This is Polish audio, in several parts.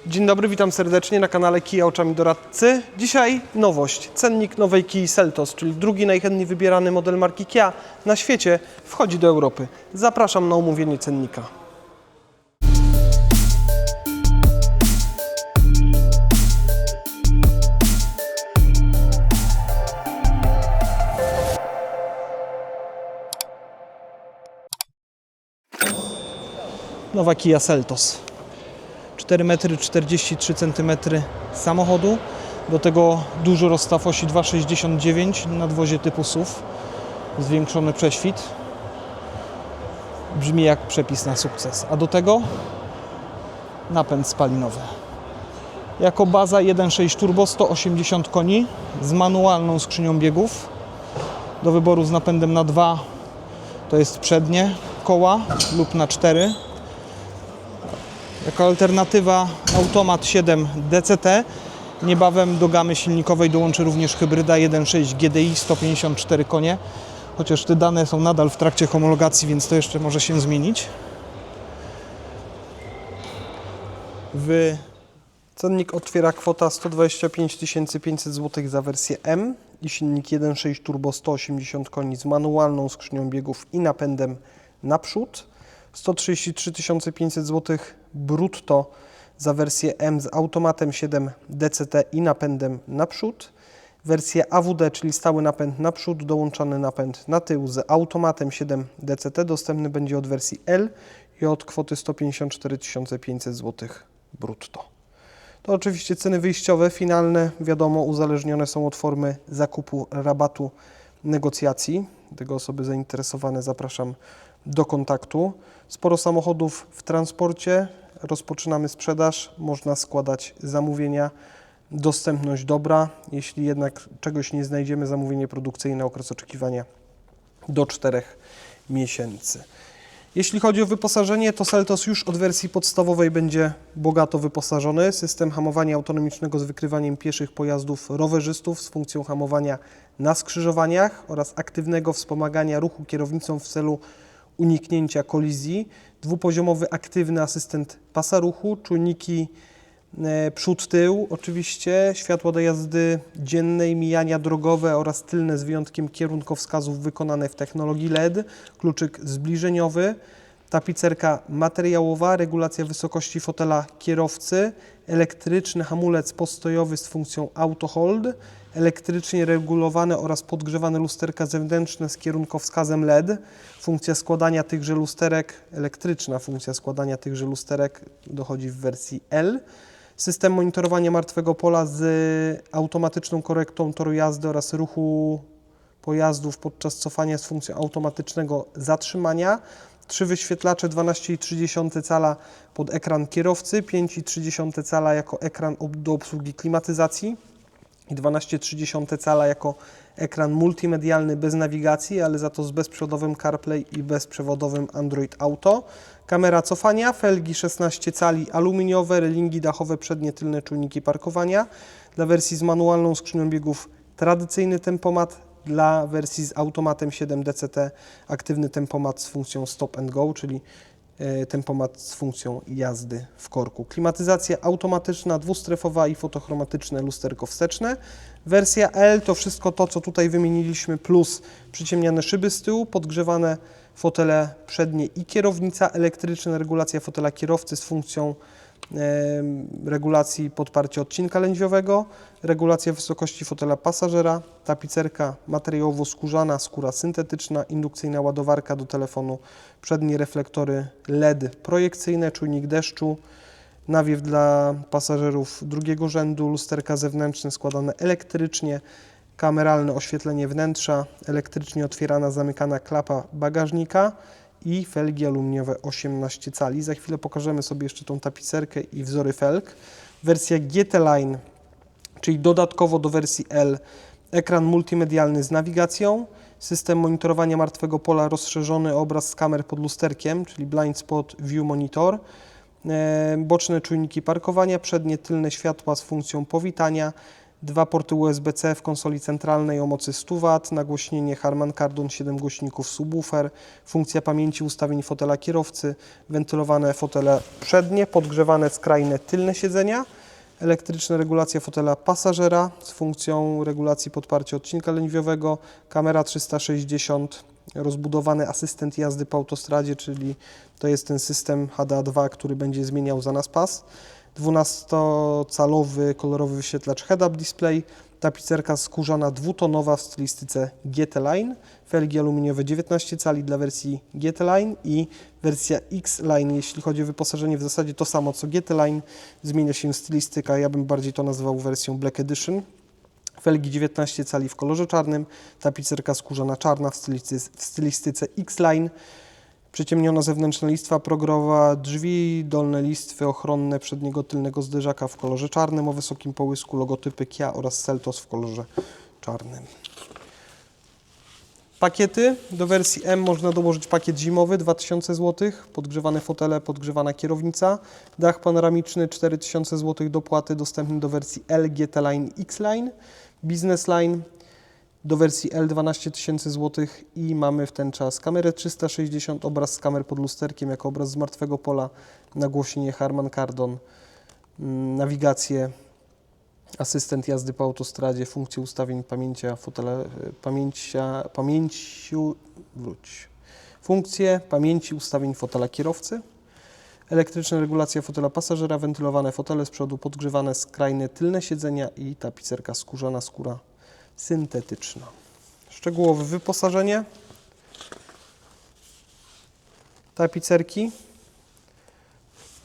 Dzień dobry, witam serdecznie na kanale Kia Oczami Doradcy. Dzisiaj nowość. Cennik nowej Kii Seltos, czyli drugi najchętniej wybierany model marki Kia na świecie, wchodzi do Europy. Zapraszam na omówienie cennika. Nowa Kia Seltos. 4,43 m samochodu, do tego duży rozstaw osi 2,69 m, nadwozie typu SUV, zwiększony prześwit, brzmi jak przepis na sukces, a do tego napęd spalinowy. Jako baza 1.6 turbo, 180 koni z manualną skrzynią biegów, do wyboru z napędem na 2, to jest przednie koła lub na 4. Jako alternatywa automat 7 DCT. Niebawem do gamy silnikowej dołączy również hybryda 1.6 GDI 154 konie. Chociaż te dane są nadal w trakcie homologacji, więc to jeszcze może się zmienić. Cennik otwiera kwota 125 500 zł za wersję M i silnik 1.6 turbo 180 koni z manualną skrzynią biegów i napędem naprzód. 133 500 zł brutto za wersję M z automatem 7 DCT i napędem naprzód. Wersję AWD, czyli stały napęd naprzód, dołączany napęd na tył z automatem 7 DCT dostępny będzie od wersji L i od kwoty 154 500 zł brutto. To oczywiście ceny wyjściowe, finalne, wiadomo, uzależnione są od formy zakupu, rabatu, negocjacji. Tego osoby zainteresowane zapraszam do kontaktu. Sporo samochodów w transporcie, rozpoczynamy sprzedaż, można składać zamówienia, dostępność dobra. Jeśli jednak czegoś nie znajdziemy, zamówienie produkcyjne, okres oczekiwania do 4 miesięcy. Jeśli chodzi o wyposażenie, to Seltos już od wersji podstawowej będzie bogato wyposażony. System hamowania autonomicznego z wykrywaniem pieszych pojazdów rowerzystów z funkcją hamowania na skrzyżowaniach oraz aktywnego wspomagania ruchu kierownicą w celu uniknięcia kolizji. Dwupoziomowy aktywny asystent pasa ruchu, czujniki przód-tył, oczywiście światła do jazdy dziennej, mijania drogowe oraz tylne z wyjątkiem kierunkowskazów wykonane w technologii LED, kluczyk zbliżeniowy, tapicerka materiałowa, regulacja wysokości fotela kierowcy, elektryczny hamulec postojowy z funkcją Auto Hold, elektrycznie regulowane oraz podgrzewane lusterka zewnętrzne z kierunkowskazem LED, funkcja składania tychże lusterek, elektryczna funkcja składania tychże lusterek dochodzi w wersji L, system monitorowania martwego pola z automatyczną korektą toru jazdy oraz ruchu pojazdów podczas cofania z funkcją automatycznego zatrzymania, 3 wyświetlacze 12,3 cala pod ekran kierowcy, 5,3 cala jako ekran do obsługi klimatyzacji i 12,3 cala jako ekran multimedialny bez nawigacji, ale za to z bezprzewodowym CarPlay i bezprzewodowym Android Auto. Kamera cofania, felgi 16 cali aluminiowe, relingi dachowe, przednie, tylne czujniki parkowania. Dla wersji z manualną skrzynią biegów tradycyjny tempomat, dla wersji z automatem 7 DCT aktywny tempomat z funkcją Stop and Go, czyli tempomat z funkcją jazdy w korku. Klimatyzacja automatyczna, dwustrefowa i fotochromatyczne lusterko wsteczne. Wersja L to wszystko to, co tutaj wymieniliśmy, plus przyciemniane szyby z tyłu, podgrzewane fotele przednie i kierownica, elektryczna regulacja fotela kierowcy z funkcją regulacji podparcia odcinka lędźwiowego, regulacja wysokości fotela pasażera, tapicerka materiałowo-skórzana, skóra syntetyczna, indukcyjna ładowarka do telefonu, przednie reflektory LED projekcyjne, czujnik deszczu, nawiew dla pasażerów drugiego rzędu, lusterka zewnętrzne składane elektrycznie, kameralne oświetlenie wnętrza, elektrycznie otwierana, zamykana klapa bagażnika i felgi aluminiowe 18 cali. Za chwilę pokażemy sobie jeszcze tą tapicerkę i wzory felg. Wersja GT Line, czyli dodatkowo do wersji L, ekran multimedialny z nawigacją, system monitorowania martwego pola, rozszerzony obraz z kamer pod lusterkiem, czyli Blind Spot View Monitor, boczne czujniki parkowania, przednie, tylne światła z funkcją powitania, 2 porty USB-C w konsoli centralnej o mocy 100 W, nagłośnienie Harman Kardon, 7 głośników, subwoofer, funkcja pamięci ustawień fotela kierowcy, wentylowane fotele przednie, podgrzewane skrajne tylne siedzenia, elektryczna regulacja fotela pasażera z funkcją regulacji podparcia odcinka leniwiowego, kamera 360, rozbudowany asystent jazdy po autostradzie, czyli to jest ten system HDA2, który będzie zmieniał za nas pas, 12-calowy kolorowy wyświetlacz head-up display, tapicerka skórzana dwutonowa w stylistyce GT Line, felgi aluminiowe 19 cali dla wersji GT Line i wersja X Line. Jeśli chodzi o wyposażenie, w zasadzie to samo co GT Line, zmienia się stylistyka, ja bym bardziej to nazwał wersją Black Edition. Felgi 19 cali w kolorze czarnym, tapicerka skórzana czarna w stylistyce X-Line, przyciemniona zewnętrzna listwa progrowa, drzwi, dolne listwy ochronne przedniego tylnego zderzaka w kolorze czarnym o wysokim połysku, logotypy Kia oraz Seltos w kolorze czarnym. Pakiety. Do wersji M można dołożyć pakiet zimowy 2000 zł, podgrzewane fotele, podgrzewana kierownica, dach panoramiczny 4000 zł dopłaty, dostępny do wersji L, GT Line, X Line, Business Line do wersji L 12 000 zł i mamy w ten czas kamerę 360, obraz z kamer pod lusterkiem jako obraz z martwego pola, nagłośnienie Harman Kardon, nawigację, asystent jazdy po autostradzie, funkcję ustawień pamięcia fotela, funkcję pamięci ustawień fotela kierowcy, elektryczna regulacja fotela pasażera, wentylowane fotele z przodu, podgrzewane skrajne tylne siedzenia i tapicerka skórzana, skóra syntetyczna. Szczegółowe wyposażenie. Tapicerki,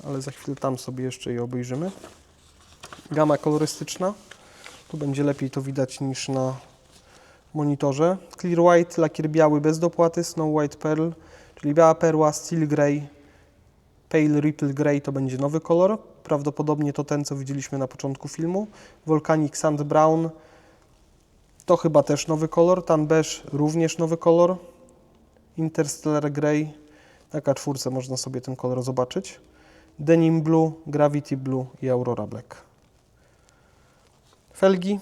ale za chwilę tam sobie jeszcze je obejrzymy. Gama kolorystyczna. Tu będzie lepiej to widać niż na monitorze. Clear White, lakier biały bez dopłaty, Snow White Pearl, czyli biała perła, Steel Grey, Pale Ripple Grey to będzie nowy kolor. Prawdopodobnie to ten, co widzieliśmy na początku filmu. Volcanic Sand Brown to chyba też nowy kolor. Tan Beige również nowy kolor. Interstellar Grey, na K4 można sobie ten kolor zobaczyć. Denim Blue, Gravity Blue i Aurora Black. Felgi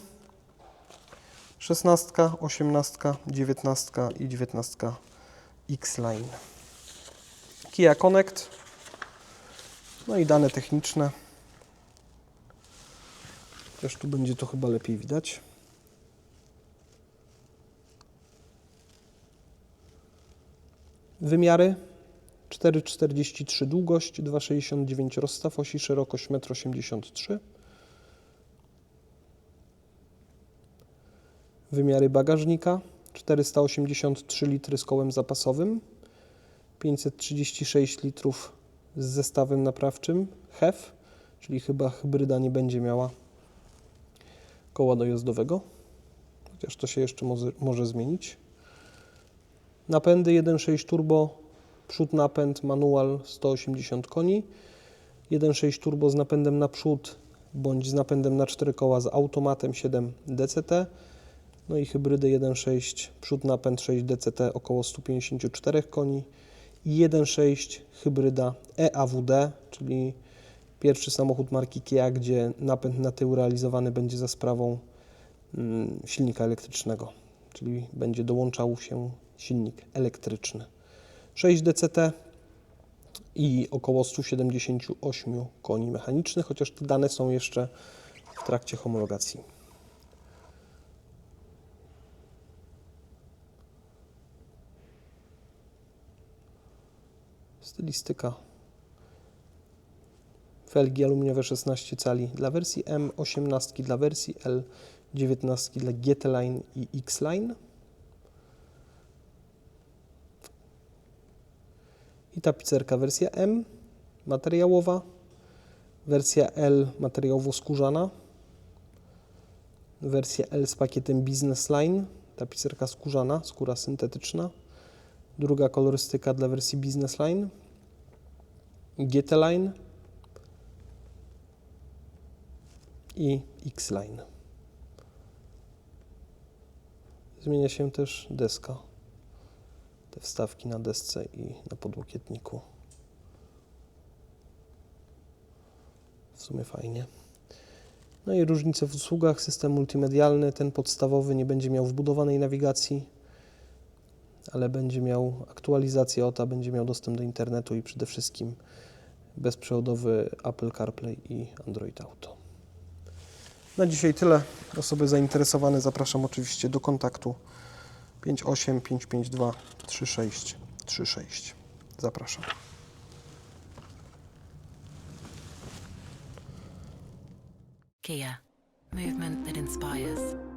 16, 18, 19 i 19 X-Line. Kia Connect. No i dane techniczne. Też tu będzie to chyba lepiej widać. Wymiary 4,43 długość, 2,69 rozstaw osi, szerokość 1,83 m. Wymiary bagażnika 483 litry z kołem zapasowym, 536 litrów z zestawem naprawczym HEV, czyli chyba hybryda nie będzie miała koła dojazdowego, chociaż to się jeszcze może zmienić. Napędy 1.6 turbo, przód napęd, manual 180 koni, 1.6 turbo z napędem na przód bądź z napędem na 4 koła z automatem 7 DCT, no i hybrydy 1.6 przód napęd 6 DCT około 154 koni i 1.6 hybryda EAWD, czyli pierwszy samochód marki Kia, gdzie napęd na tył realizowany będzie za sprawą silnika elektrycznego, czyli będzie dołączał się silnik elektryczny. 6 DCT i około 178 koni mechanicznych, chociaż te dane są jeszcze w trakcie homologacji. Stylistyka. Felgi aluminiowe 16 cali dla wersji M, 18 dla wersji L, 19 dla GT Line i X Line. I tapicerka wersja M, materiałowa, wersja L materiałowo-skórzana, wersja L z pakietem Business Line, tapicerka skórzana, skóra syntetyczna, druga kolorystyka dla wersji Business Line, GT Line i X Line. Zmienia się też deska. Te wstawki na desce i na podłokietniku. W sumie fajnie. No i różnice w usługach. System multimedialny, ten podstawowy, nie będzie miał wbudowanej nawigacji, ale będzie miał aktualizację OTA, będzie miał dostęp do internetu i przede wszystkim bezprzewodowy Apple CarPlay i Android Auto. Na dzisiaj tyle. Osoby zainteresowane zapraszam oczywiście do kontaktu 58 552 3636. Zapraszam. Kia, movement that inspires.